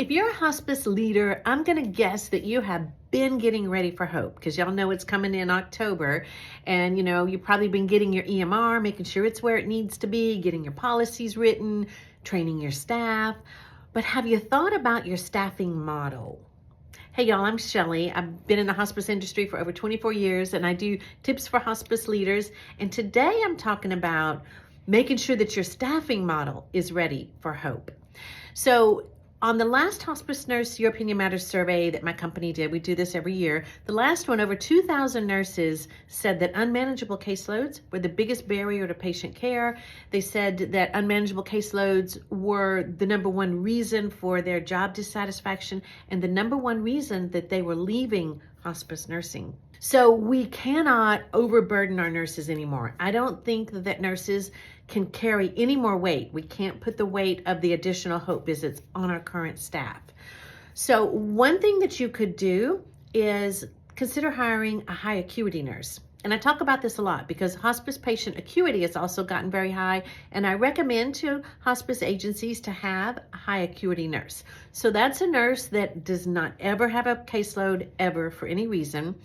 If you're a hospice leader, I'm going to guess that you have been getting ready for HOPE, because y'all know it's coming in October, and you've probably been getting your EMR, making sure it's where it needs to be, getting your policies written, training your staff. But have you thought about your staffing model? Hey y'all, I'm Shelly. I've been in the hospice industry for over 24 years, and I do tips for hospice leaders. And today I'm talking about making sure that your staffing model is ready for HOPE. So on the last Hospice Nurse Your Opinion Matters survey that my company did, we do this every year, the last one, over 2,000 nurses said that unmanageable caseloads were the biggest barrier to patient care. They said that unmanageable caseloads were the number one reason for their job dissatisfaction and the number one reason that they were leaving hospice nursing. So we cannot overburden our nurses anymore. I don't think that nurses can carry any more weight. We can't put the weight of the additional HOPE visits on our current staff. So one thing that you could do is consider hiring a high acuity nurse. And I talk about this a lot because hospice patient acuity has also gotten very high, and I recommend to hospice agencies to have a high acuity nurse. So that's a nurse that does not ever have a caseload ever for any reason.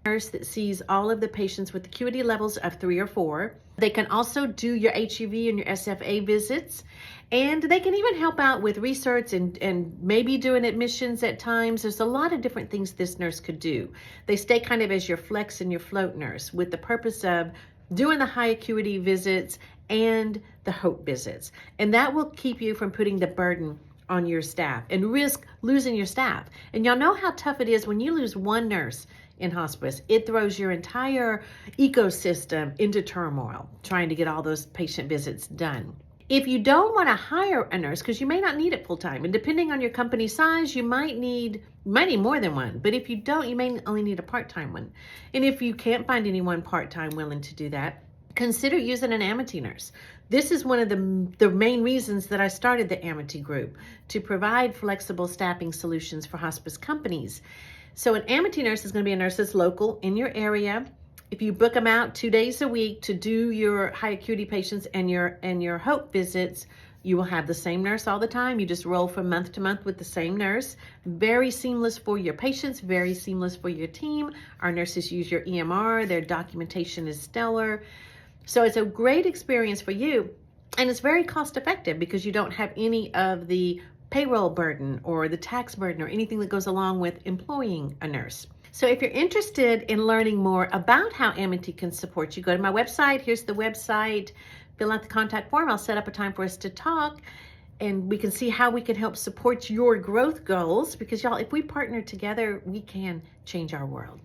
Nurse that sees all of the patients with acuity levels of 3 or 4. They can also do your HUV and your SFA visits, and they can even help out with research and maybe doing admissions at times. There's a lot of different things this nurse could do. They stay kind of as your flex and your float nurse with the purpose of doing the high acuity visits and the HOPE visits. And that will keep you from putting the burden on your staff and risk losing your staff. And y'all know how tough it is when you lose one nurse in hospice. It throws your entire ecosystem into turmoil trying to get all those patient visits done. If you don't want to hire a nurse, because you may not need it full time, and depending on your company size, you might need more than one. But if you don't, you may only need a part-time one. And if you can't find anyone part-time willing to do that, consider using an Amity nurse. This is one of the main reasons that I started the Amity group, to provide flexible staffing solutions for hospice companies. So an Amity nurse is going to be a nurse that's local in your area. If you book them out 2 days a week to do your high acuity patients and your HOPE visits, you will have the same nurse all the time. You just roll from month to month with the same nurse. Very seamless for your patients, very seamless for your team. Our nurses use your EMR. Their documentation is stellar. So it's a great experience for you, and it's very cost effective because you don't have any of the payroll burden or the tax burden or anything that goes along with employing a nurse. So if you're interested in learning more about how Amity can support you, go to my website. Here's the website. Fill out the contact form. I'll set up a time for us to talk, and we can see how we can help support your growth goals, because y'all, if we partner together, we can change our world.